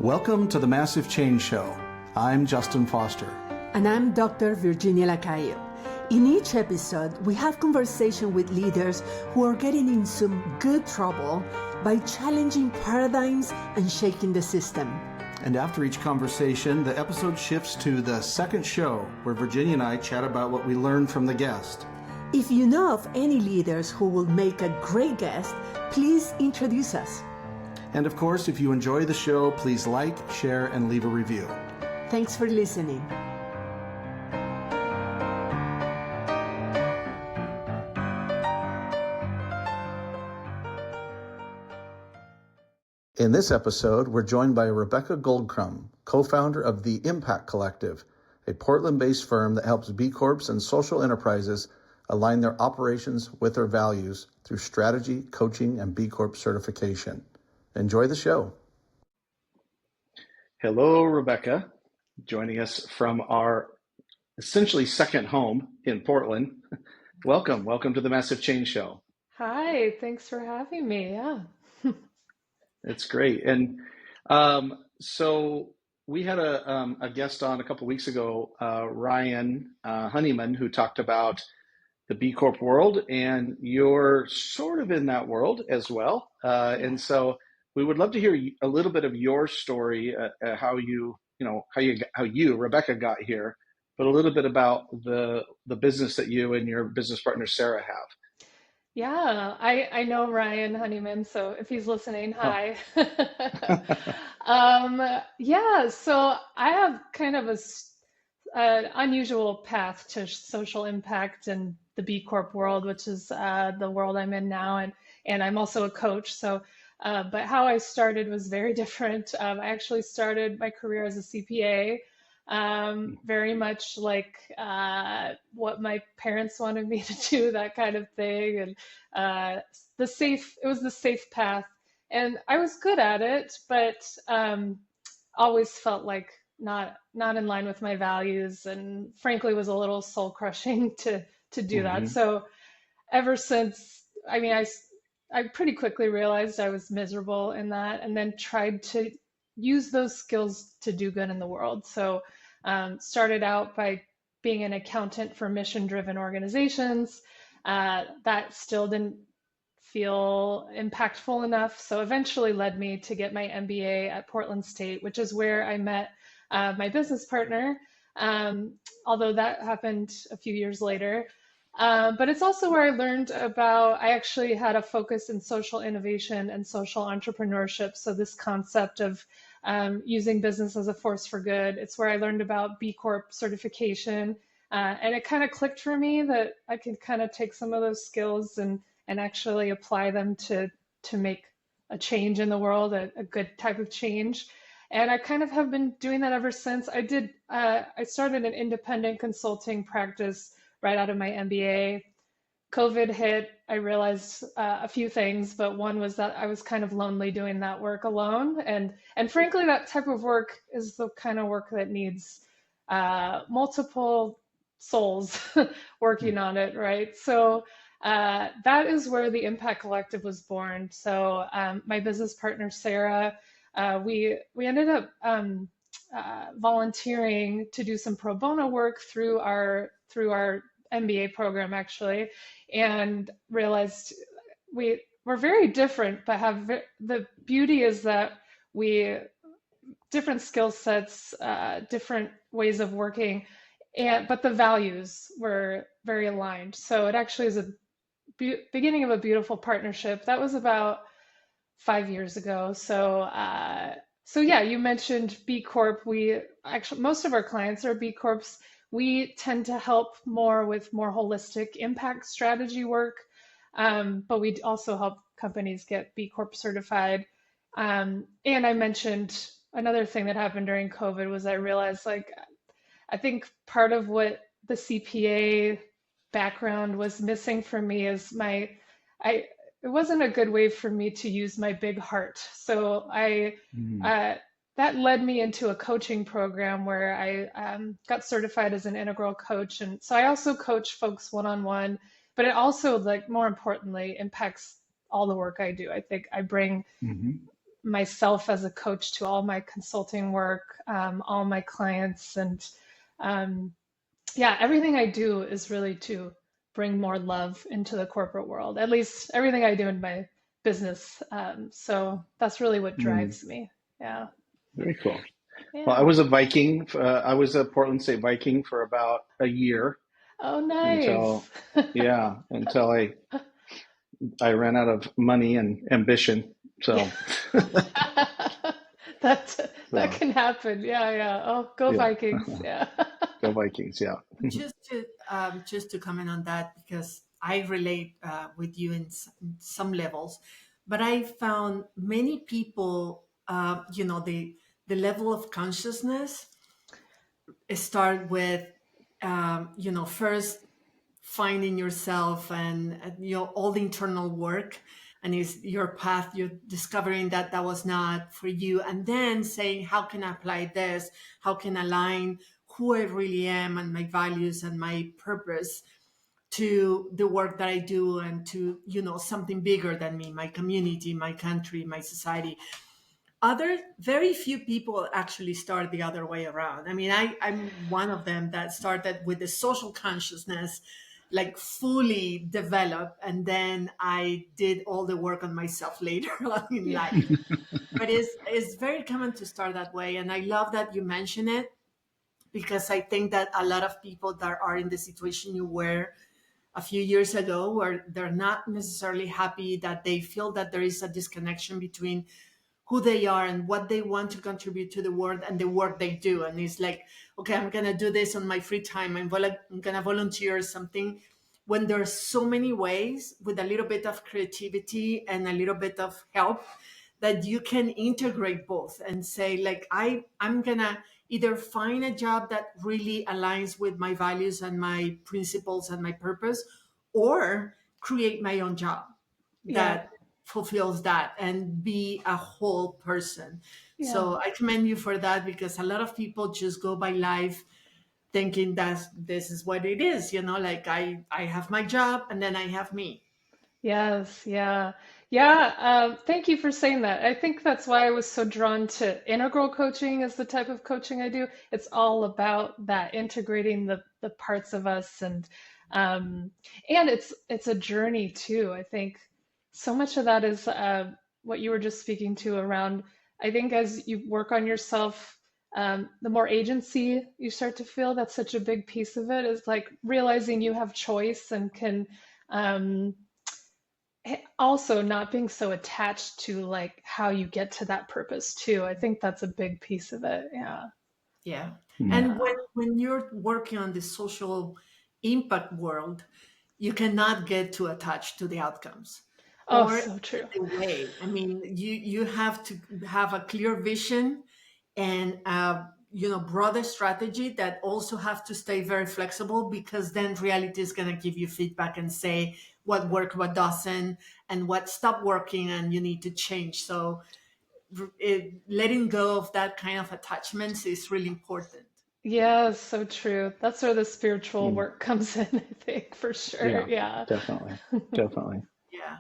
Welcome to the Massive Change Show. I'm Justin Foster. And I'm Dr. Virginia Lacayo. In each episode, we have conversation with leaders who are getting in some good trouble by challenging paradigms and shaking the system. And after each conversation, the episode shifts to the second show, where Virginia and I chat about what we learned from the guest. If you know of any leaders who will make a great guest, please introduce us. And of course, if you enjoy the show, please like, share, and leave a review. Thanks for listening. In this episode, we're joined by Rebecca Goldcrump, co-founder of the Impact Collective, a Portland-based firm that helps B Corps and social enterprises align their operations with their values through strategy, coaching, and B Corp certification. Enjoy the show. Hello, Rebecca, joining us from our essentially second home in Portland. Welcome to the Massive Change Show. Hi, thanks for having me. Yeah. It's great. And so we had a guest on a couple of weeks ago, Ryan Honeyman, who talked about the B Corp world, and you're sort of in that world as well. And so we would love to hear a little bit of your story, how you, Rebecca, got here, but a little bit about the business that you and your business partner Sarah have. Yeah, I know Ryan Honeyman, so if he's listening, hi. So I have kind of an unusual path to social impact in the B Corp world, which is the world I'm in now, and I'm also a coach. So, but how I started was very different. I actually started my career as a CPA. Very much like what my parents wanted me to do, that kind of thing. And it was the safe path. And I was good at it, but always felt like not in line with my values, and frankly was a little soul crushing to do that. So ever since, I pretty quickly realized I was miserable in that, and then tried to use those skills to do good in the world. So started out by being an accountant for mission-driven organizations. That still didn't feel impactful enough. So eventually led me to get my MBA at Portland State, which is where I met my business partner, although that happened a few years later. But it's also where I actually had a focus in social innovation and social entrepreneurship. So this concept of using business as a force for good. It's where I learned about B Corp certification. And it kind of clicked for me that I could kind of take some of those skills and actually apply them to make a change in the world, a good type of change. And I kind of have been doing that ever since. I started an independent consulting practice right out of my MBA. COVID hit. I realized a few things, but one was that I was kind of lonely doing that work alone. And frankly, that type of work is the kind of work that needs multiple souls working on it, right? So that is where the Impact Collective was born. So my business partner, Sarah, we ended up volunteering to do some pro bono work through our MBA program, actually, and realized we're very different, but the beauty is that different skill sets, different ways of working, but the values were very aligned. So it actually is a beginning of a beautiful partnership. That was about 5 years ago. So yeah, you mentioned B Corp. Most of our clients are B Corps. We tend to help more with more holistic impact strategy work, but we also help companies get B Corp certified. And I mentioned another thing that happened during COVID was I realized, I think part of what the CPA background was missing for me is it wasn't a good way for me to use my big heart. So that led me into a coaching program where I got certified as an integral coach. And so I also coach folks one-on-one, but it also, more importantly, impacts all the work I do. I think I bring myself as a coach to all my consulting work, all my clients, and yeah, everything I do is really to bring more love into the corporate world. At least everything I do in my business. So that's really what Mm, drives me. Yeah, very cool. Well, I yeah. was a Viking. I was a Portland State Viking for about a year Oh, until, nice. yeah, until I ran out of money and ambition. Yeah. So, That so can happen. Yeah, yeah. Oh, go yeah, Vikings. Yeah. go Vikings. Yeah. Just to comment on that, because I relate with you in some levels, but I found many people, the level of consciousness start with, first finding yourself and all the internal work, and is your path, you're discovering that that was not for you, and then saying, how can I apply this, how can I align who I really am and my values and my purpose to the work that I do, and to something bigger than me, my community, my country, my society. Other very few people actually start the other way around. I mean, I'm one of them that started with the social consciousness, like fully developed, and then I did all the work on myself later on in Yeah. life. But it's very common to start that way, and I love that you mention it, because I think that a lot of people that are in the situation you were a few years ago, where they're not necessarily happy, that they feel that there is a disconnection between who they are and what they want to contribute to the world and the work they do. And it's like, okay, I'm going to do this on my free time. I'm going to volunteer or something. When there's so many ways, with a little bit of creativity and a little bit of help, that you can integrate both and say, like, I'm going to either find a job that really aligns with my values and my principles and my purpose, or create my own job Yeah. that fulfills that and be a whole person. Yeah. So I commend you for that, because a lot of people just go by life thinking that this is what it is, like I have my job and then I have me. Yes, yeah. Yeah, thank you for saying that. I think that's why I was so drawn to integral coaching as the type of coaching I do. It's all about that integrating the parts of us, and it's a journey too. I think so much of that is what you were just speaking to around, I think as you work on yourself, the more agency you start to feel. That's such a big piece of it, is like realizing you have choice and can um also not being so attached to like how you get to that purpose too. I think that's a big piece of it. Yeah. Yeah. Mm, And Yeah. when you're working on the social impact world, you cannot get too attached to the outcomes Oh, or so true. the way. I mean, you have to have a clear vision and broader strategy that also have to stay very flexible, because then reality is going to give you feedback and say what worked, what doesn't, and what stopped working, and you need to change. So letting go of that kind of attachments is really important. Yeah, so true. That's where the spiritual mm, work comes in, I think, for sure. yeah, Yeah. definitely. Definitely. Yeah.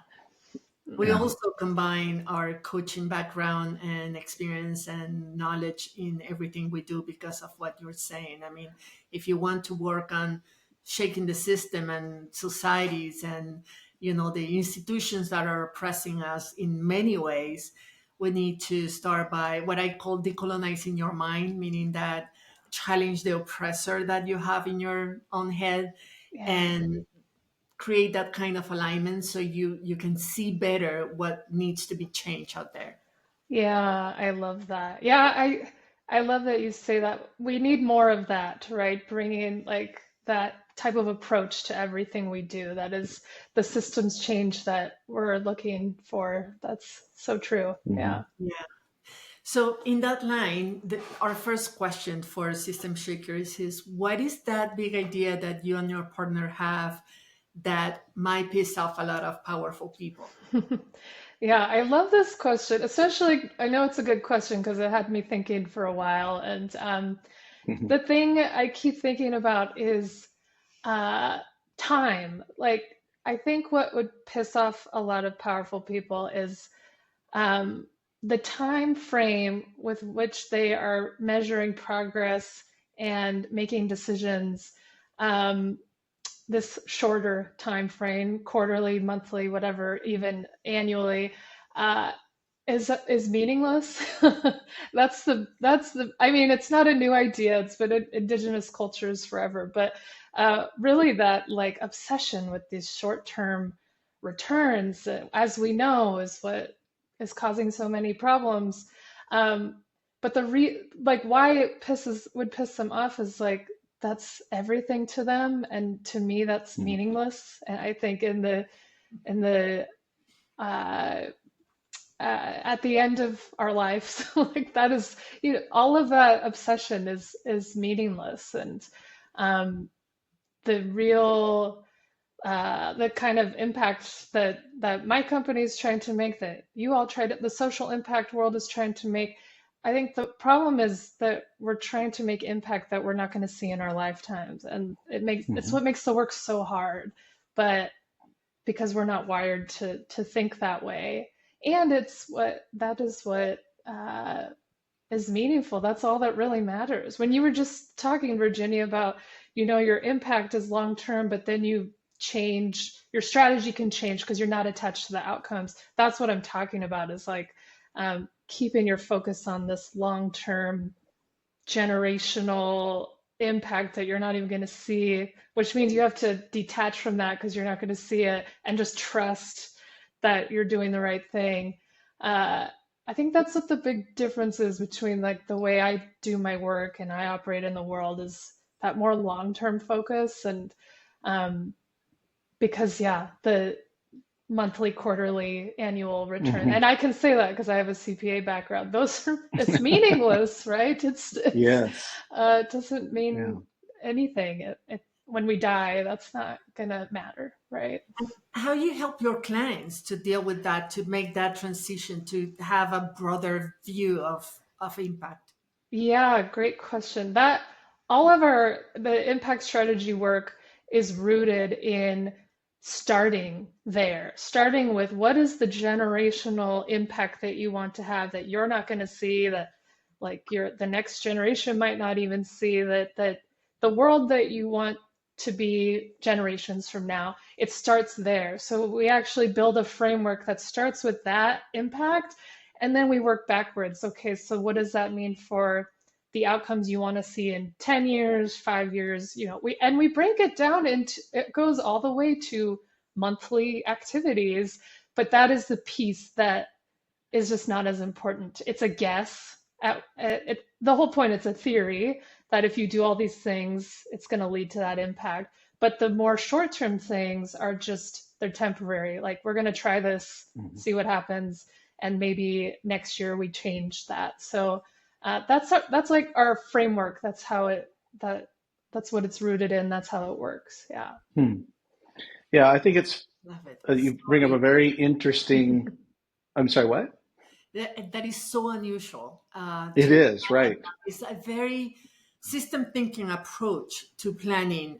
We Yeah. Yeah. also combine our coaching background and experience and knowledge in everything we do because of what you're saying. I mean, if you want to work on shaking the system and societies and the institutions that are oppressing us in many ways, we need to start by what I call decolonizing your mind, meaning that challenge the oppressor that you have in your own head, Yeah. and create that kind of alignment so you can see better what needs to be changed out there. Yeah, I love that. Yeah, I love that you say that. We need more of that, right? Bringing like that type of approach to everything we do. That is the systems change that we're looking for. That's so true. Hmm. Yeah. Yeah. So in that line, our first question for system shakers is, what is that big idea that you and your partner have that might piss off a lot of powerful people? Yeah, I love this question. Especially, I know it's a good question because it had me thinking for a while. And the thing I keep thinking about is uh, time. Like, I think what would piss off a lot of powerful people is the time frame with which they are measuring progress and making decisions, um, this shorter time frame, quarterly, monthly, whatever, even annually, uh, is meaningless. That's the. I mean, it's not a new idea. It's been in indigenous cultures forever, but really that like obsession with these short-term returns, as we know, is what is causing so many problems. But like why it would piss them off is like that's everything to them, and to me that's meaningless. And I think in the uh, at the end of our lives, like that is, all of that obsession is meaningless. And um, the real the kind of impact that my company is trying to make, that you all tried, the social impact world is trying to make. I think the problem is that we're trying to make impact that we're not going to see in our lifetimes, and it's what makes the work so hard. But because we're not wired to think that way, and that is what is meaningful. That's all that really matters. When you were just talking, Virginia, about, your impact is long term, but then your strategy can change because you're not attached to the outcomes. That's what I'm talking about, is like keeping your focus on this long term generational impact that you're not even going to see, which means you have to detach from that because you're not going to see it, and just trust that you're doing the right thing. I think that's what the big difference is between like the way I do my work and I operate in the world, is that more long-term focus. And because yeah, the monthly, quarterly, annual return. And I can say that because I have a CPA background. It's meaningless, right? Yes. It doesn't mean Yeah. anything. When we die, that's not gonna matter, right? How you help your clients to deal with that, to make that transition, to have a broader view of impact? Yeah, great question. That all of the impact strategy work is rooted in starting with what is the generational impact that you want to have, that you're not going to see, that like the next generation might not even see, that the world that you want to be generations from now. It starts there. So we actually build a framework that starts with that impact, and then we work backwards. Okay, so what does that mean for the outcomes you want to see in 10 years, 5 years? We break it down into, it goes all the way to monthly activities, but that is the piece that is just not as important. It's a guess. The whole point, it's a theory that if you do all these things, it's going to lead to that impact. But the more short-term things are just, they're temporary. Like, we're going to try this, see what happens, and maybe next year we change that. So that's like our framework. That's what it's rooted in. That's how it works. Yeah. Yeah, I think it's Love it. you bring up a very interesting. I'm sorry, what? That is so unusual. It is, right. It's a very system thinking approach to planning,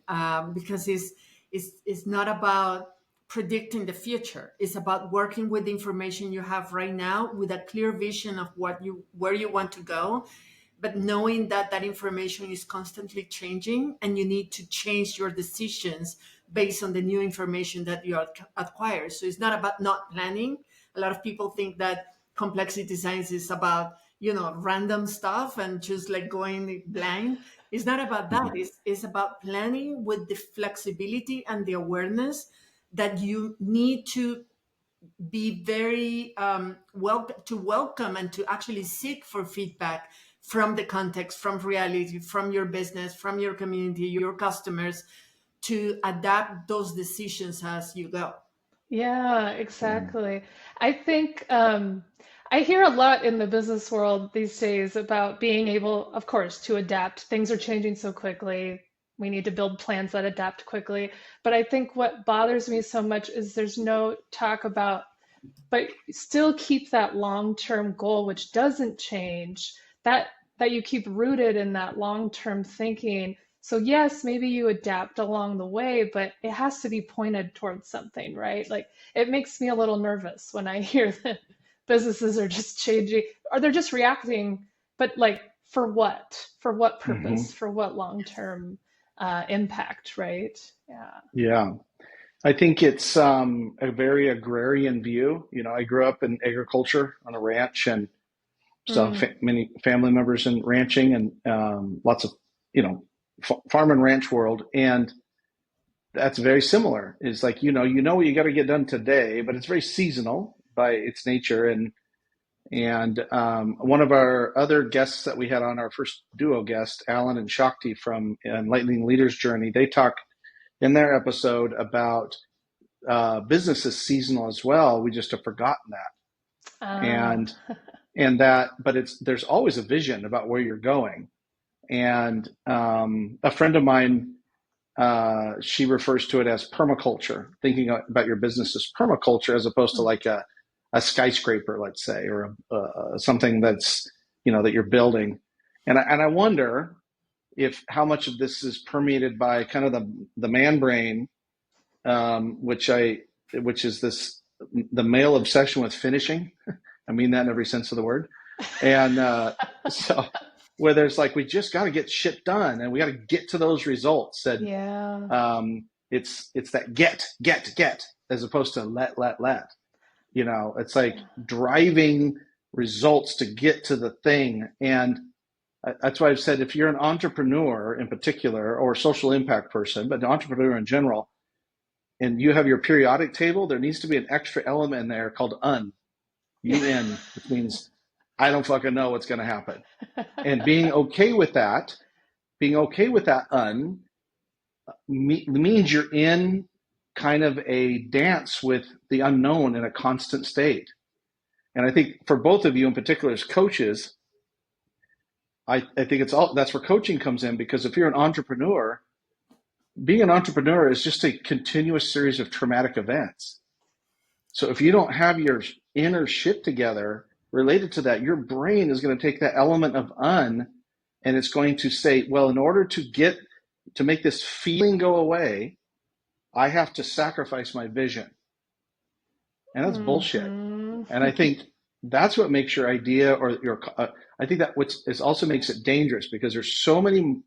because it's not about predicting the future. It's about working with the information you have right now, with a clear vision of where you want to go, but knowing that that information is constantly changing, and you need to change your decisions based on the new information that you acquire. So it's not about not planning. A lot of people think that complexity science is about, random stuff and just like going blind. It's not about that. It's about planning with the flexibility and the awareness that you need to be very welcome and to actually seek for feedback from the context, from reality, from your business, from your community, your customers, to adapt those decisions as you go. Yeah, exactly. I think I hear a lot in the business world these days about being able, of course, to adapt. Things are changing so quickly. We need to build plans that adapt quickly. But I think what bothers me so much is there's no talk about, but still keep that long-term goal, which doesn't change, that you keep rooted in that long-term thinking. So yes, maybe you adapt along the way, but it has to be pointed towards something, right? Like, it makes me a little nervous when I hear that businesses are just changing, or they're just reacting, but like for what? For what Hmm. purpose? For what long-term impact, right? Yeah. Yeah. I think it's a very agrarian view. I grew up in agriculture on a ranch and saw Mm. many family members in ranching and lots of, farm and ranch world. And that's very similar. It's like, what you got to get done today, but it's very seasonal by its nature. And one of our other guests that we had on, our first duo guest, Alan and Shakti from Enlightening Leaders Journey, they talk in their episode about business is seasonal as well. We just have forgotten that. Ah. And there's always a vision about where you're going. And a friend of mine, she refers to it as permaculture, thinking about your business as permaculture as opposed to like a skyscraper, let's say, or something that's, that you're building. And I wonder if how much of this is permeated by kind of the man brain, which is the male obsession with finishing. I mean that in every sense of the word. And so where there's like, we just got to get shit done and we got to get to those results. And Yeah. it's that get as opposed to let. It's like driving results to get to the thing. And that's why I've said, if you're an entrepreneur in particular, or a social impact person, but an entrepreneur in general, and you have your periodic table, there needs to be an extra element in there called UN, which means I don't fucking know what's going to happen. And being okay with that means you're in kind of a dance with the unknown in a constant state. And I think for both of you in particular as coaches, I think that's where coaching comes in, because if you're an entrepreneur, being an entrepreneur is just a continuous series of traumatic events. So if you don't have your inner shit together related to that, your brain is going to take that element of and it's going to say, well, in order to make this feeling go away, I have to sacrifice my vision. And that's bullshit. Mm-hmm. And I think that's what makes your idea I think that also makes it dangerous, because there's so many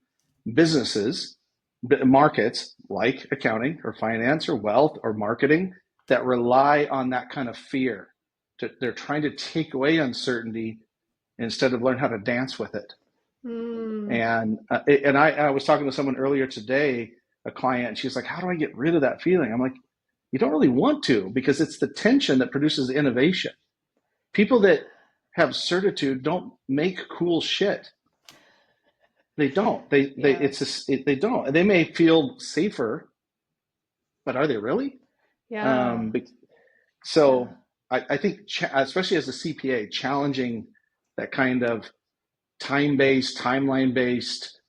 businesses, markets like accounting or finance or wealth or marketing that rely on that kind of fear. They're trying to take away uncertainty instead of learn how to dance with it. And I was talking to someone earlier today, a client, and she's like, how do I get rid of that feeling? I'm like, you don't really want to, because it's the tension that produces innovation. People that have certitude don't make cool shit. They don't. They don't. They may feel safer, but are they really? Yeah. So I think, especially as a CPA, challenging that kind of time-based, timeline-based,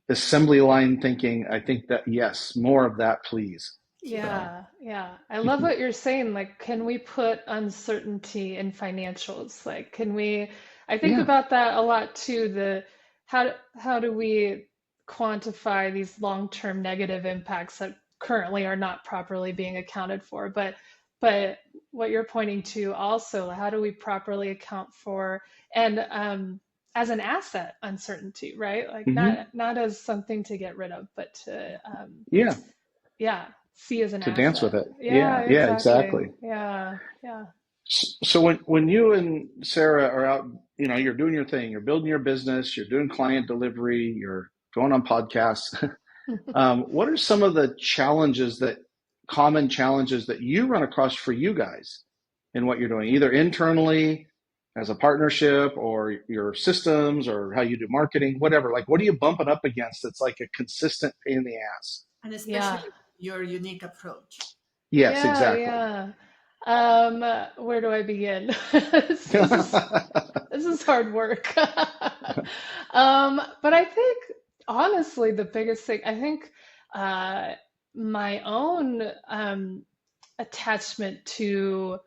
assembly line thinking. I think that, yes, more of that, please. Yeah, yeah. I love what you're saying. Like, can we put uncertainty in financials? Like, I think Yeah. about that a lot too. How do we quantify these long-term negative impacts that currently are not properly being accounted for? But what you're pointing to also, how do we properly account for and as an asset, uncertainty, right? Like Hmm. not as something to get rid of, but to Yeah. yeah, see as an To dance asset. with it. Yeah, Yeah. Yeah. exactly. Exactly. Yeah, yeah. So when you and Sarah are out, you're doing your thing, you're building your business, you're doing client delivery, you're going on podcasts. What are some of the common challenges that you run across for you guys in what you're doing, either internally as a partnership or your systems or how you do marketing, whatever? Like, what are you bumping up against that's like a consistent pain in the ass? And Yeah, especially your unique approach. Yes, yeah, exactly. yeah. Where do I begin? This is hard work. But I think honestly, the biggest thing, I think uh, my own attachment to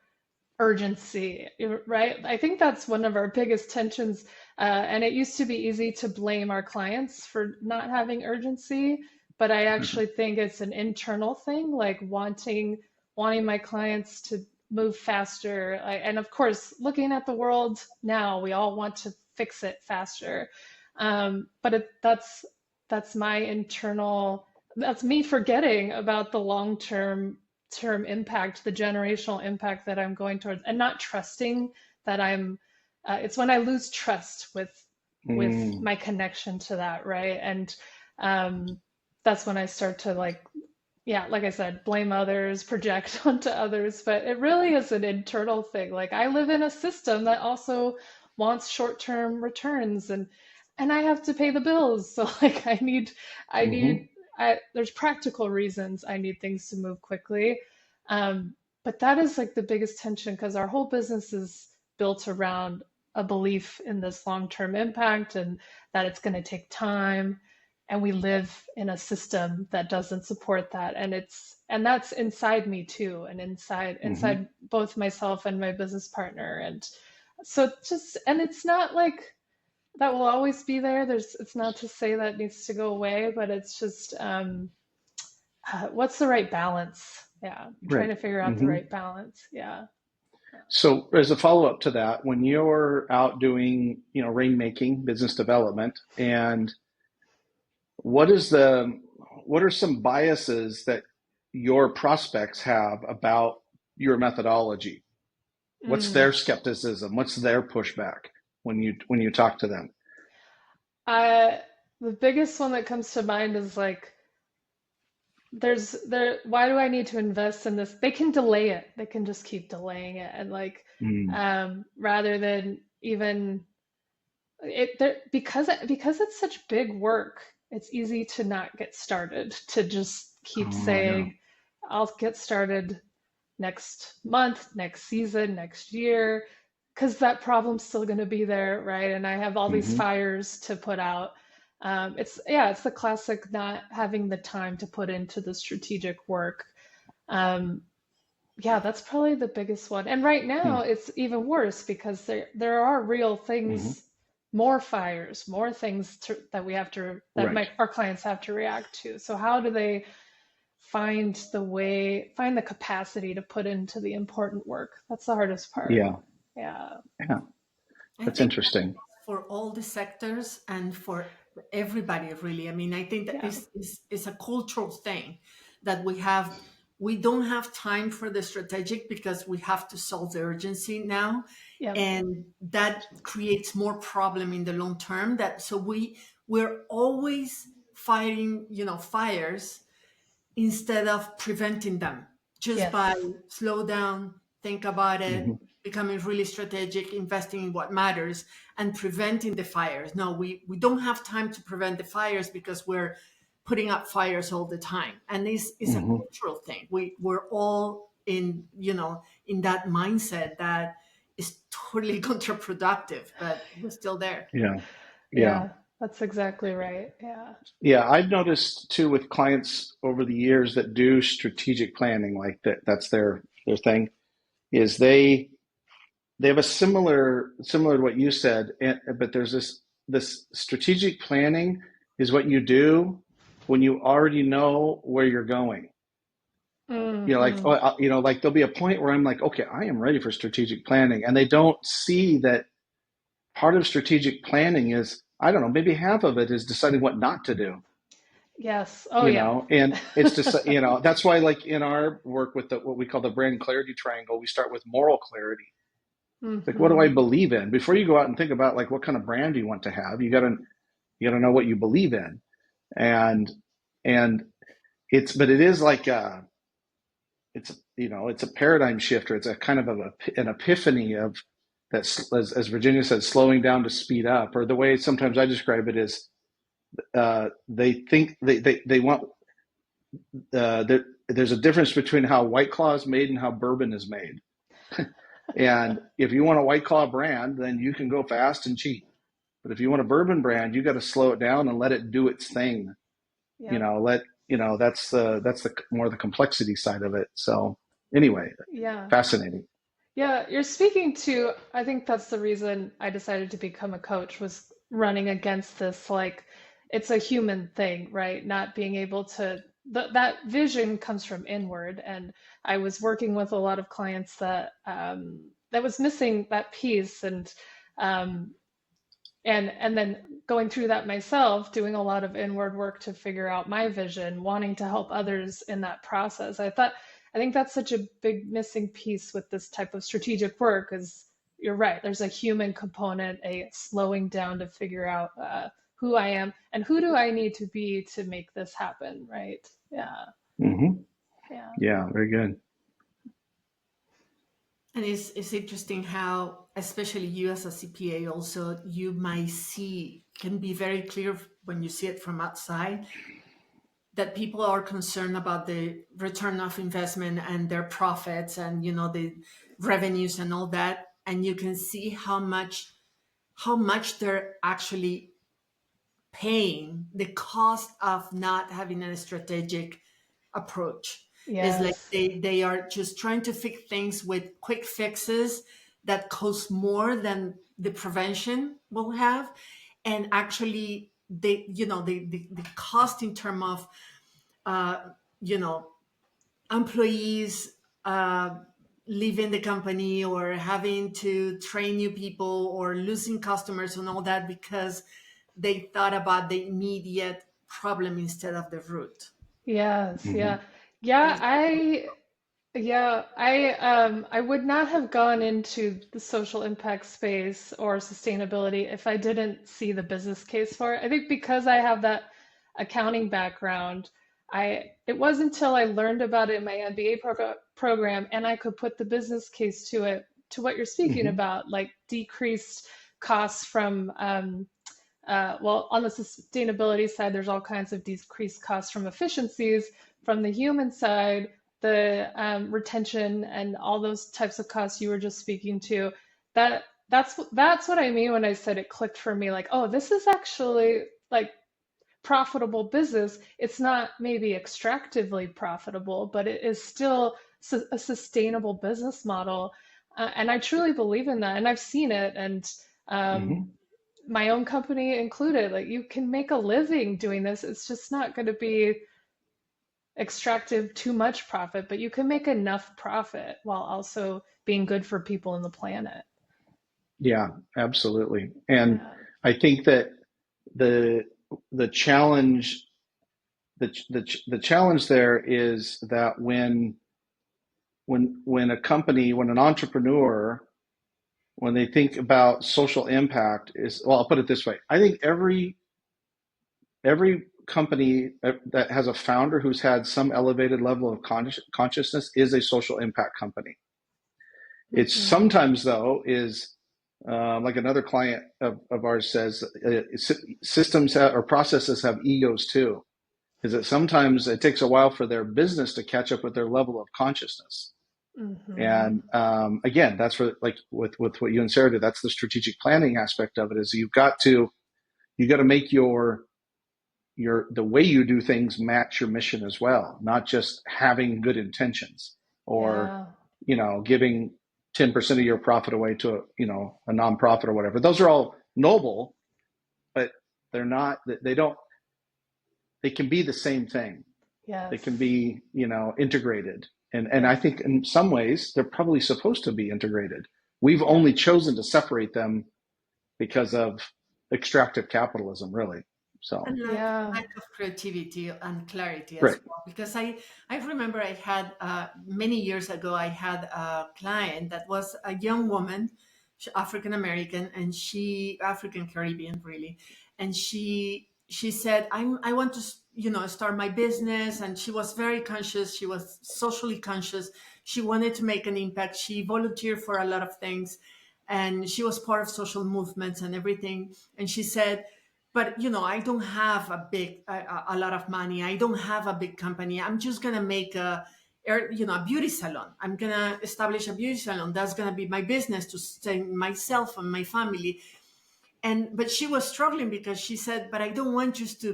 urgency, right? I think that's one of our biggest tensions. And it used to be easy to blame our clients for not having urgency, but I actually think it's an internal thing, like wanting my clients to move faster. And of course, looking at the world now, we all want to fix it faster. But that's my internal, that's me forgetting about the long term impact, the generational impact that I'm going towards, and not trusting that it's when I lose trust with my connection to that, right? And that's when I start to like I said, blame others, project onto others, but it really is an internal thing. Like I live in a system that also wants short-term returns, and I have to pay the bills. So like Hmm. there's practical reasons I need things to move quickly. But that is like the biggest tension because our whole business is built around a belief in this long-term impact and that it's going to take time. And we live in a system that doesn't support that. And that's inside me too, and Hmm. inside both myself and my business partner. And so and it's not like that will always be there. It's not to say that needs to go away, but it's just what's the right balance? Yeah, trying Right. to figure out the Hmm. right balance. Yeah. So as a follow-up to that, when you're out doing, rainmaking, business development, and what is what are some biases that your prospects have about your methodology? What's Mm. their skepticism? What's their pushback when you talk to them? I the biggest one that comes to mind is like why do I need to invest in this? They can delay it. They can just keep delaying it and like Mm, rather than even because it's such big work, it's easy to not get started, to just keep oh yeah. saying, I'll get started next month, next season, next year, because that problem's still going to be there, right? And I have all these Hmm. fires to put out. It's the classic not having the time to put into the strategic work. Um, yeah, that's probably the biggest one. And right now it's even worse because there are real Hmm. things, more fires, more things that Right. our clients have to react to. So how do they find the capacity to put into the important work? That's the hardest part. Yeah. Yeah. Yeah. I That's think that interesting. for all the sectors and for everybody, really. I mean, I think that Yeah. is a cultural thing that we have. We don't have time for the strategic because we have to solve the urgency now, Yep. and that creates more problem in the long term. That so we're always fighting, fires instead of preventing them just by Yes. slow down, think about it, Hmm. becoming really strategic, investing in what matters, and preventing the fires. No, we don't have time to prevent the fires because we're putting up fires all the time. And this is a Hmm. cultural thing. We're all in that mindset that is totally counterproductive, but we're still there. Yeah. Yeah. Yeah, that's exactly right. Yeah. Yeah. I've noticed too with clients over the years that do strategic planning, like that's their thing, is they have a similar to what you said, but there's this strategic planning is what you do when you already know where you're going. Like Hmm. like there'll be a point where I'm like, okay, I am ready for strategic planning, and they don't see that part of strategic planning is, I don't know, maybe half of it is deciding what not to do. Yes. Oh, yeah. And it's just that's why like in our work with what we call the brand clarity triangle, we start with moral clarity. Like, what do I Hmm. believe in? Before you go out and think about like what kind of brand you want to have, you gotta know what you believe in. And and but it is like it's a paradigm shifter. It's a kind of an epiphany of that, as Virginia said, slowing down to speed up. Or the way sometimes I describe it is they think they want there's a difference between how White Claw is made and how bourbon is made. And if you want a White Claw brand, then you can go fast and cheap. But if you want a bourbon brand, you got to slow it down and let it do its thing. Yep. That's the more the complexity side of it. So anyway, Yeah. fascinating. Yeah, you're speaking to, I think that's the reason I decided to become a coach was running against this, like it's a human thing, right? Not being able to that vision comes from inward. And I was working with a lot of clients that that was missing that piece, um, and then going through that myself, doing a lot of inward work to figure out my vision, wanting to help others in that process. I think that's such a big missing piece with this type of strategic work is you're right. There's a human component, a slowing down to figure out who I am and who do I need to be to make this happen, right? Yeah, Mm-hmm. yeah. Yeah, very good. And it's interesting how, especially you as a CPA, also you might see, can be very clear when you see it from outside, that people are concerned about the return of investment and their profits and the revenues and all that, and you can see how much they're actually paying the cost of not having a strategic approach. It's like Yes. they are just trying to fix things with quick fixes that cost more than the prevention will have. And actually the cost in terms of you know employees leaving the company or having to train new people or losing customers and all that because they thought about the immediate problem instead of the root. Yes. Mm-hmm. Yeah. Yeah. And I would not have gone into the social impact space or sustainability if I didn't see the business case for it. I think because I have that accounting background, it wasn't until I learned about it in my MBA program and I could put the business case to it, to what you're speaking Mm-hmm. about, like decreased costs from well, on the sustainability side, there's all kinds of decreased costs from efficiencies. From the human side, the retention and all those types of costs you were just speaking to, that's what I mean when I said it clicked for me. Like, oh, this is actually like profitable business. It's not maybe extractively profitable, but it is still a sustainable business model. And I truly believe in that. And I've seen it. And um, Mm-hmm. my own company included, like you can make a living doing this. It's just not going to be extractive too much profit, but you can make enough profit while also being good for people and the planet. Yeah, absolutely. And Yeah. I think that the the challenge the challenge there is that when a company, when an entrepreneur, when they think about social impact is, well, I'll put it this way. I think every company that has a founder who's had some elevated level of consciousness is a social impact company. It's Hmm. sometimes though is like another client of ours says, systems or processes have egos too. Is that sometimes it takes a while for their business to catch up with their level of consciousness. Hmm. And again, that's where, like with what you and Sarah did, that's the strategic planning aspect of it. Is you got to make the way you do things match your mission as well, not just having good intentions or Yeah. giving 10% of your profit away to a nonprofit or whatever. Those are all noble, but they're not. They don't. They can be the same thing. They can Yes. be integrated, and I Yes. think in some ways they're probably supposed to be integrated. We've Yeah. only chosen to separate them because of extractive capitalism, really. So, and Yeah. lack of creativity and clarity as right. well, because I remember I had many years ago I had a client that was a young woman, African American, and she African Caribbean really, and she said I want to start my business, and she was very conscious, she was socially conscious, she wanted to make an impact, she volunteered for a lot of things, and she was part of social movements and everything, and she said, but I don't have a lot of money, I don't have a big company, I'm just gonna make a beauty salon, I'm gonna establish a beauty salon, that's gonna be my business to sustain myself and my family. But she was struggling because she said, but I don't want just to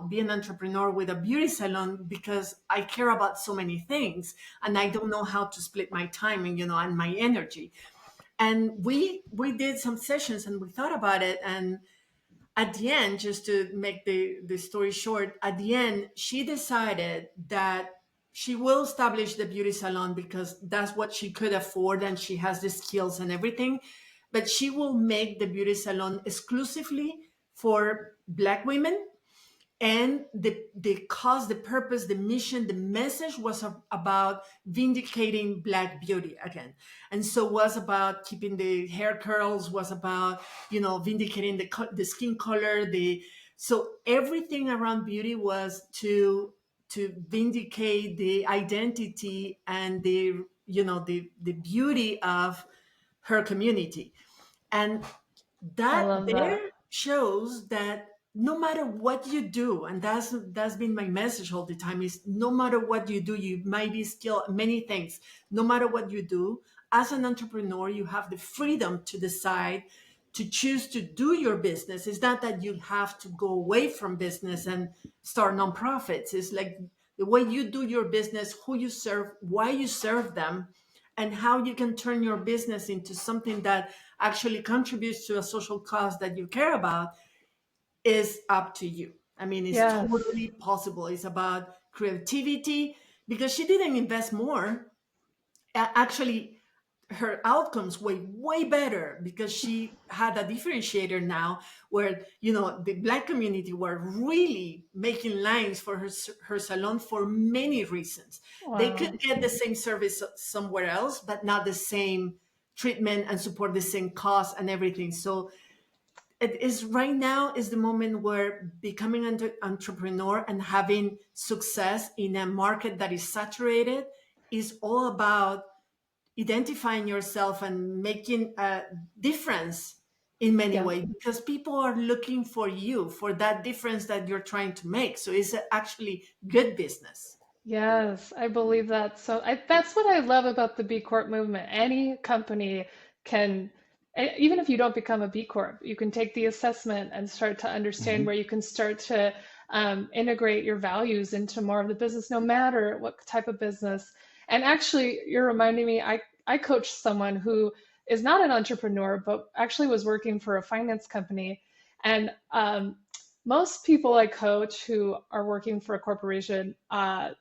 be an entrepreneur with a beauty salon, because I care about so many things and I don't know how to split my time and my energy. And we did some sessions and we thought about it, and at the end, just to make the story short, at the end, she decided that she will establish the beauty salon because that's what she could afford and she has the skills and everything. But she will make the beauty salon exclusively for Black women, and the cause, the purpose, the mission, the message was about vindicating Black beauty again. And so was about keeping the hair curls, was about, vindicating the skin color, so everything around beauty was to vindicate the identity and the beauty of her community. And I that love there that. shows that no matter what you do, and that's been my message all the time, is no matter what you do, you might be skilled at many things. No matter what you do, as an entrepreneur, you have the freedom to decide to choose to do your business. It's not that you have to go away from business and start nonprofits. It's like the way you do your business, who you serve, why you serve them, and how you can turn your business into something that actually contributes to a social cause that you care about is up to you. I mean, it's Yes. totally possible. It's about creativity, because she didn't invest more. Actually, her outcomes were way better because she had a differentiator now where, the Black community were really making lines for her salon for many reasons. They could Wow. get the same service somewhere else, but not the same treatment and support, the same cost and everything. So it is right now is the moment where becoming an entrepreneur and having success in a market that is saturated is all about identifying yourself and making a difference in many Yeah. ways, because people are looking for you for that difference that you're trying to make. So it's actually good business. Yes, I believe that. So that's what I love about the B Corp movement. Any company can, even if you don't become a B Corp, you can take the assessment and start to understand Hmm. where you can start to integrate your values into more of the business, no matter what type of business. And actually, you're reminding me, I coached someone who is not an entrepreneur, but actually was working for a finance company. And most people I coach who are working for a corporation,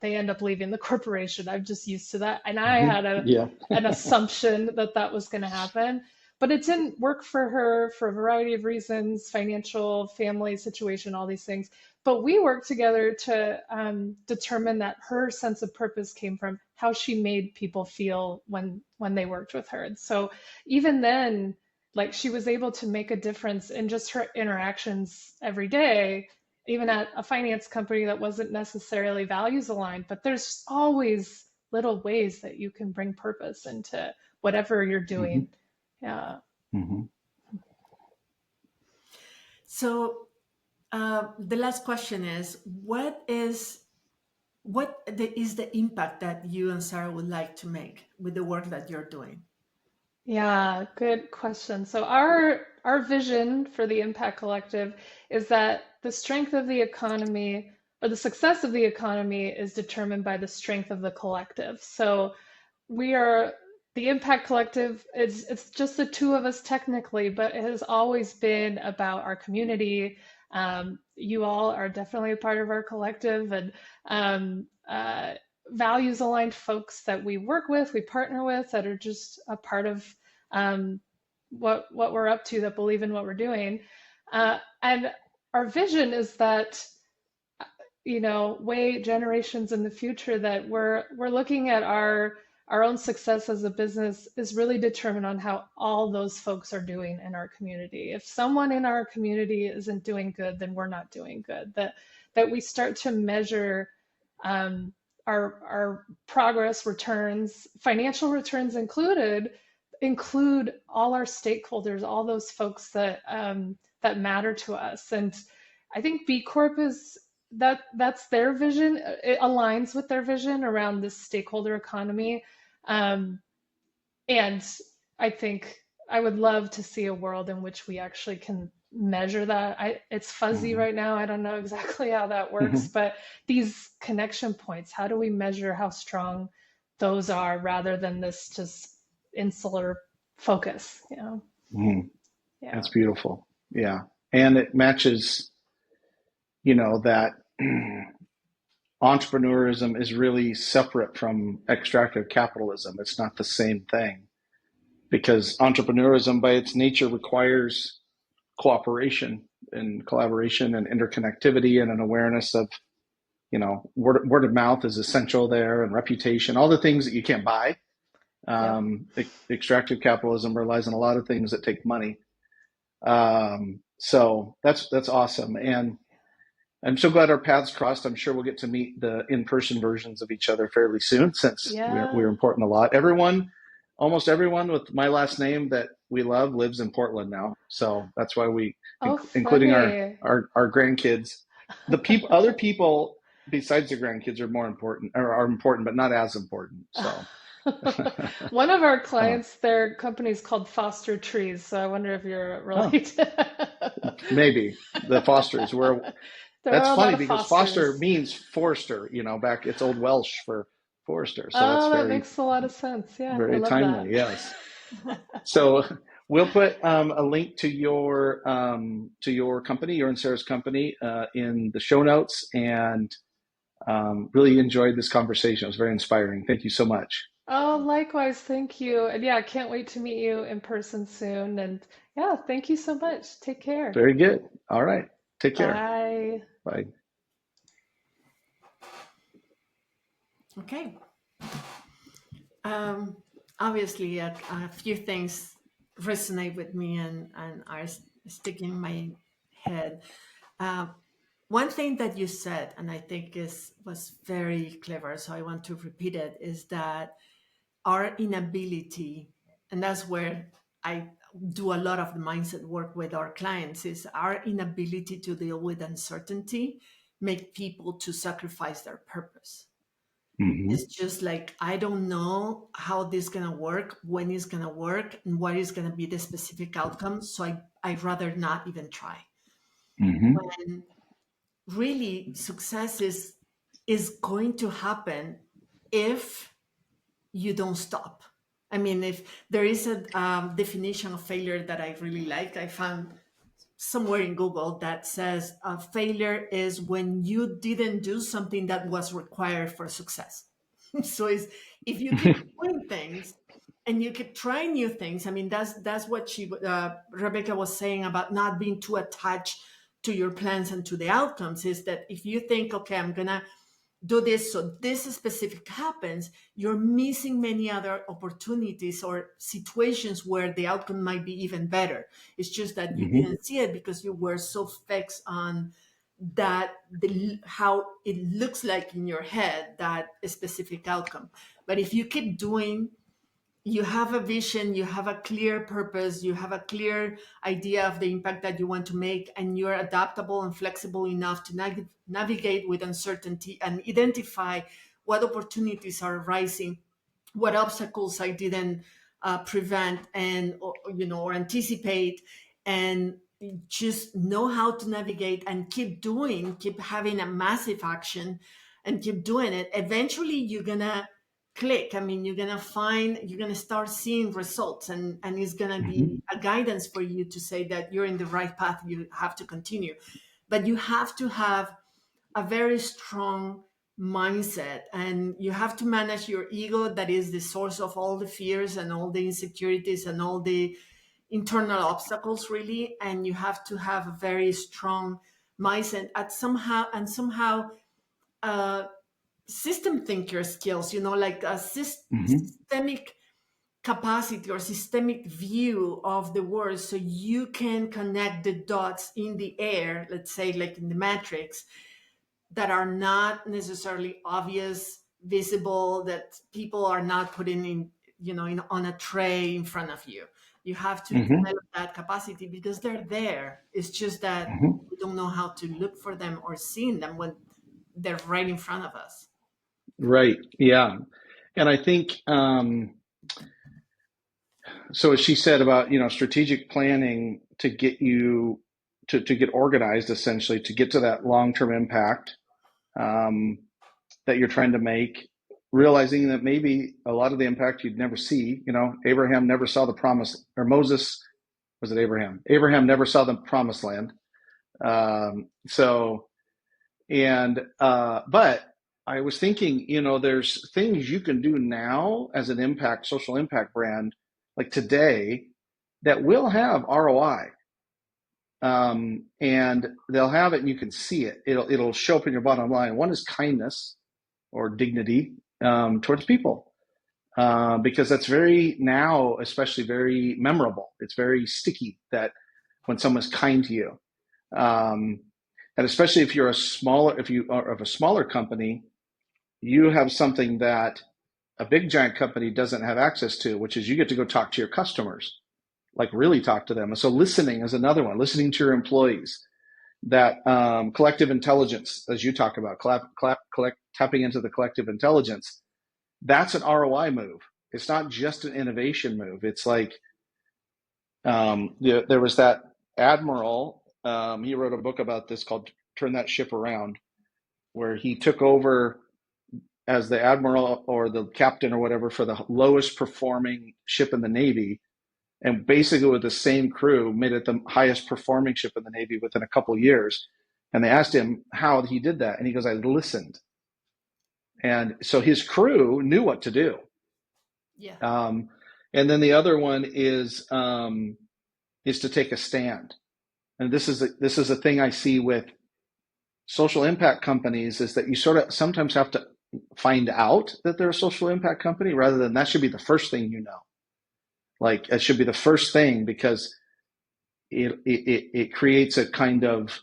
they end up leaving the corporation. I'm just used to that. And I Hmm. had Yeah. an assumption that that was going to happen, but it didn't work for her for a variety of reasons, financial, family situation, all these things. But we worked together to determine that her sense of purpose came from how she made people feel when they worked with her. And so even then, like she was able to make a difference in just her interactions every day, even at a finance company that wasn't necessarily values aligned. But there's always little ways that you can bring purpose into whatever you're doing. Hmm. Yeah. Hmm. So the last question is, is the impact that you and Sarah would like to make with the work that you're doing? Yeah, good question. So our vision for the Impact Collective is that the strength of the economy or the success of the economy is determined by the strength of the collective. So we are the Impact Collective. It's just the two of us technically, but it has always been about our community. You all are definitely a part of our collective, and values aligned folks that we work with, we partner with, that are just a part of um, what we're up to, that believe in what we're doing. And our vision is that, way generations in the future, that we're looking at our own success as a business is really determined on how all those folks are doing in our community. If someone in our community isn't doing good, then we're not doing good. That we start to measure um, our progress returns, financial returns included, include all our stakeholders, all those folks that matter to us. And I think B Corp is that's their vision. It aligns with their vision around this stakeholder economy. Um, and I think I would love to see a world in which we actually can measure that. It's fuzzy Hmm. right now. I don't know exactly how that works, Hmm. but these connection points, how do we measure how strong those are rather than this just insular focus? Hmm. Yeah. That's beautiful. Yeah. and it matches, that entrepreneurism is really separate from extractive capitalism. It's not the same thing, because entrepreneurism by its nature requires cooperation and collaboration and interconnectivity and an awareness of, word of mouth is essential there, and reputation, all the things that you can't buy. Yep. Extractive capitalism relies on a lot of things that take money. So that's awesome. And I'm so glad our paths crossed. I'm sure we'll get to meet the in-person versions of each other fairly soon, since we're in Portland a lot. Almost everyone with my last name that we love lives in Portland now. So that's why including our grandkids, other people besides the grandkids are more important, or are important, but not as important. So one of our clients, their company is called Foster Trees. So I wonder if you're related. Maybe the Fosters were. That's funny because Fosters. Foster means Forster, back, it's Old Welsh for Forester. So that makes a lot of sense. Yeah, very I love timely. that. Yes. So we'll put a link to your company, your and Sarah's company, in the show notes, and really enjoyed this conversation. It was very inspiring. Thank you so much. Oh, likewise. Thank you. And yeah, I can't wait to meet you in person soon. And yeah, thank you so much. Take care. Very good. All right. Take care. Bye. Bye. Okay. Obviously, a few things resonate with me and are sticking in my head. One thing that you said, and I think was very clever, so I want to repeat it, is that our inability, and that's where I do a lot of the mindset work with our clients, is our inability to deal with uncertainty make people to sacrifice their purpose. Mm-hmm. It's just like, I don't know how this is going to work, when it's going to work, and what is going to be the specific outcome. So I'd rather not even try. Mm-hmm. When really success is going to happen if you don't stop. I mean, if there is a definition of failure that I really like, I found somewhere in Google that says failure is when you didn't do something that was required for success. So if you keep doing things and you keep trying new things, I mean, that's what Rebecca was saying about not being too attached to your plans and to the outcomes, is that if you think, okay, I'm going to do this so this specific happens, you're missing many other opportunities or situations where the outcome might be even better. It's just that you didn't see it because you were so fixed on that, how it looks like in your head, that specific outcome. But if you keep doing, you have a vision, you have a clear purpose, you have a clear idea of the impact that you want to make, and you're adaptable and flexible enough to navigate with uncertainty and identify what opportunities are arising, what obstacles I didn't prevent or anticipate, and just know how to navigate and keep having a massive action and keep doing it. Eventually you're gonna click. I mean, you're gonna start seeing results, and it's gonna be a guidance for you to say that you're in the right path. You have to continue, but you have to have a very strong mindset, and you have to manage your ego, that is the source of all the fears and all the insecurities and all the internal obstacles, really. And you have to have a very strong mindset somehow system thinker skills, like a systemic capacity or systemic view of the world, so you can connect the dots in the air, let's say like in the matrix, that are not necessarily obvious, visible, that people are not putting on a tray in front of you. You have to develop that capacity because they're there. It's just that we don't know how to look for them or see them when they're right in front of us. Right. Yeah. And I think, so as she said about, strategic planning to get you to get organized, essentially, to get to that long-term impact that you're trying to make, realizing that maybe a lot of the impact you'd never see. Abraham never saw the promise, or Moses, was it Abraham? Abraham never saw the promised land. So, but I was thinking, there's things you can do now as an social impact brand, like today, that will have ROI. And they'll have it and you can see it. It'll show up in your bottom line. One is kindness or dignity towards people. Because that's now, especially very memorable. It's very sticky that when someone's kind to you. And especially if you are of a smaller company, you have something that a big giant company doesn't have access to, which is you get to go talk to your customers, like really talk to them. And so listening is another one, listening to your employees, that collective intelligence, as you talk about, tapping into the collective intelligence. That's an ROI move. It's not just an innovation move. It's like there was that admiral. He wrote a book about this called "Turn That Ship Around," where he took over as the admiral or the captain or whatever for the lowest performing ship in the Navy, and basically with the same crew made it the highest performing ship in the Navy within a couple of years. And they asked him how he did that, and he goes, "I listened." And so his crew knew what to do. Yeah. And then the other one is to take a stand. And this is a thing I see with social impact companies, is that you sort of sometimes have to find out that they're a social impact company rather than that should be the first thing you know. Like it should be the first thing, because it creates a kind of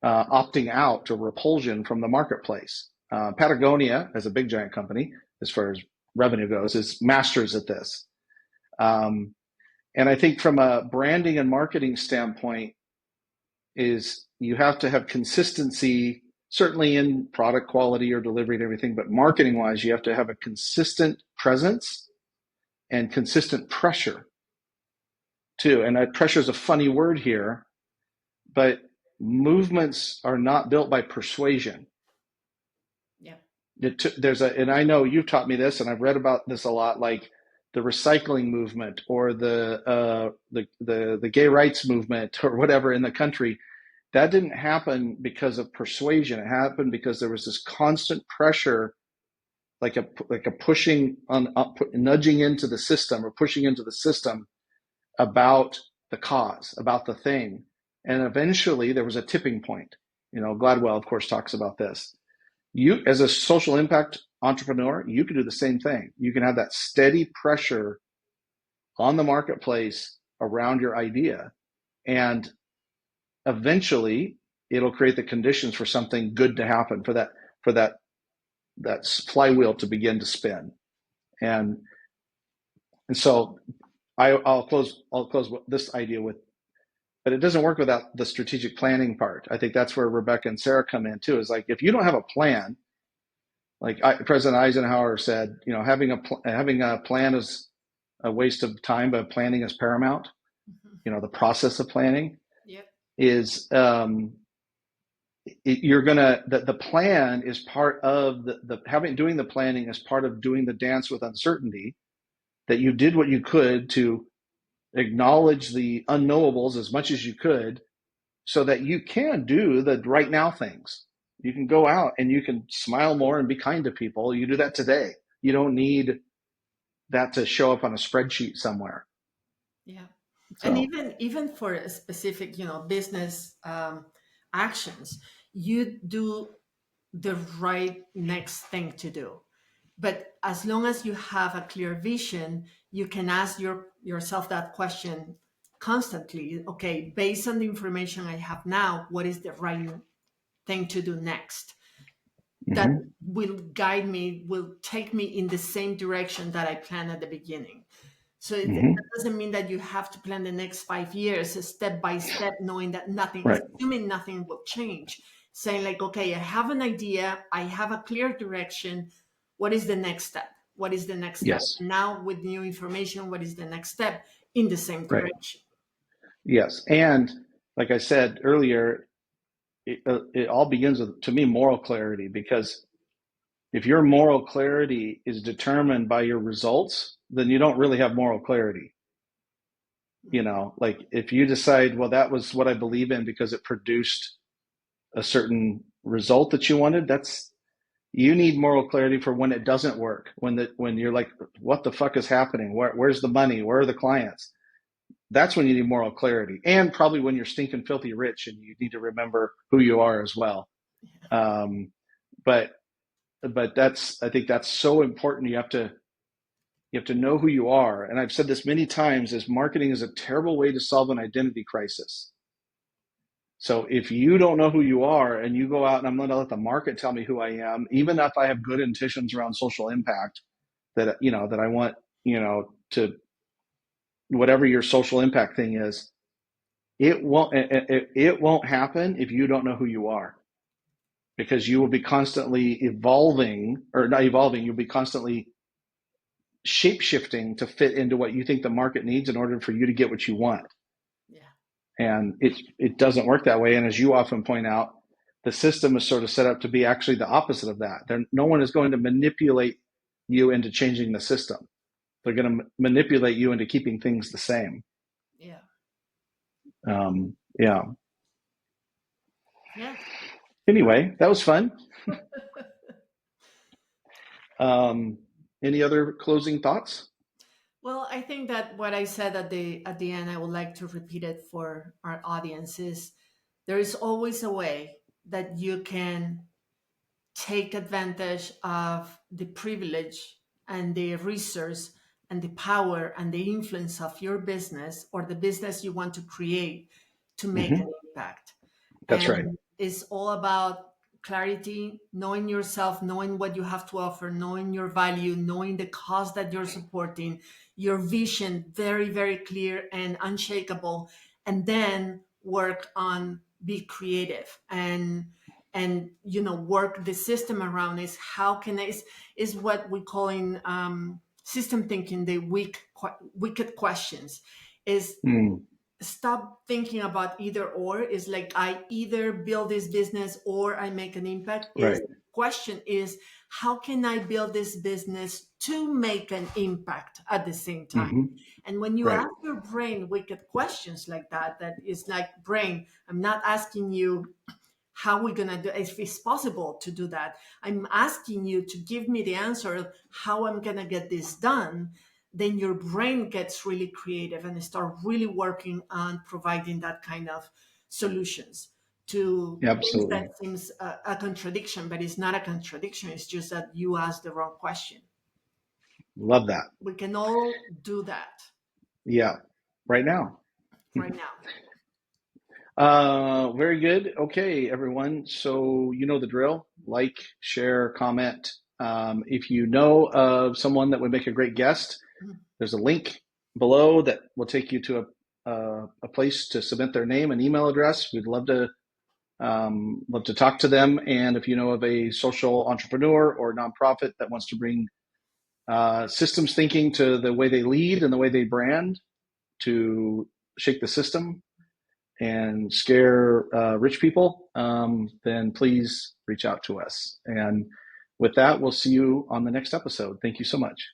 opting out or repulsion from the marketplace. Patagonia, as a big giant company, as far as revenue goes, is masters at this. And I think from a branding and marketing standpoint, is you have to have consistency, certainly in product quality or delivery and everything, but marketing wise, you have to have a consistent presence and consistent pressure too. And pressure is a funny word here, but movements are not built by persuasion. And I know you've taught me this, and I've read about this a lot, like the recycling movement or the gay rights movement or whatever in the country. That didn't happen because of persuasion. It happened because there was this constant pressure, like a pushing on, nudging into the system or pushing into the system about the cause, about the thing. And eventually there was a tipping point. Gladwell, of course, talks about this. You, as a social impact entrepreneur, you can do the same thing. You can have that steady pressure on the marketplace around your idea, and eventually it'll create the conditions for something good to happen, for that flywheel to begin to spin. And so I'll close this idea with, but it doesn't work without the strategic planning part. I think that's where Rebecca and Sarah come in too. Is like, if you don't have a plan, like President Eisenhower said, having a plan is a waste of time, but planning is paramount. Mm-hmm. The process of planning is the plan is part of doing the planning is part of doing the dance with uncertainty, that you did what you could to acknowledge the unknowables as much as you could so that you can do the right now things. You can go out and you can smile more and be kind to people. You do that today. You don't need that to show up on a spreadsheet somewhere. Yeah. So. And even for a specific, business actions, you do the right next thing to do. But as long as you have a clear vision, you can ask yourself that question constantly. Okay, based on the information I have now, what is the right thing to do next? Mm-hmm. That will guide me, will take me in the same direction that I planned at the beginning. So that doesn't mean that you have to plan the next 5 years step by step, knowing that assuming nothing will change. Saying like, okay, I have an idea, I have a clear direction. What is the next step? What is the next step? Yes. Now with new information, what is the next step in the same direction? Yes. And like I said earlier, it all begins with, to me, moral clarity, because if your moral clarity is determined by your results, then you don't really have moral clarity. Like if you decide, well, that was what I believe in because it produced a certain result that you wanted, you need moral clarity for when it doesn't work, when you're like, what the fuck is happening? Where's the money? Where are the clients? That's when you need moral clarity, and probably when you're stinking filthy rich and you need to remember who you are as well. Um, but I think that's so important. You have to know who you are. And I've said this many times, is marketing is a terrible way to solve an identity crisis. So if you don't know who you are and you go out and I'm going to let the market tell me who I am, even if I have good intentions around social impact that I want, to whatever your social impact thing is, it won't happen if you don't know who you are, because you will be constantly evolving, or not evolving, you'll be constantly shape shifting to fit into what you think the market needs in order for you to get what you want. Yeah. And it doesn't work that way. And as you often point out, the system is sort of set up to be actually the opposite of that. No one is going to manipulate you into changing the system. They're going to manipulate you into keeping things the same. Yeah. Yeah. Yeah. Anyway, that was fun. Any other closing thoughts? Well, I think that what I said at the end, I would like to repeat it for our audience, is there is always a way that you can take advantage of the privilege and the resource and the power and the influence of your business or the business you want to create to make an impact. That's right. And it's all about clarity, knowing yourself, knowing what you have to offer, knowing your value, knowing the cause that you're supporting, your vision very, very clear and unshakable, and then work on be creative and work the system around. Is how can I is what we call in system thinking the wicked questions. Is stop thinking about either or. Is like I either build this business or I make an impact. Right. Is question is how can I build this business to make an impact at the same time? And when you ask your brain wicked questions like that is like, brain, I'm not asking you how we're gonna do, if it's possible to do that. I'm asking you to give me the answer of how I'm gonna get this done. Then your brain gets really creative and start really working on providing that kind of solutions to things that seems a contradiction, but it's not a contradiction. It's just that you asked the wrong question. Love that. We can all do that. Yeah. Right now. Right now. Very good. Okay, everyone. So you know the drill. Like, share, comment. If you know of someone that would make a great guest, there's a link below that will take you to a place to submit their name and email address. We'd love to talk to them. And if you know of a social entrepreneur or nonprofit that wants to bring systems thinking to the way they lead and the way they brand to shake the system and scare rich people, then please reach out to us. And with that, we'll see you on the next episode. Thank you so much.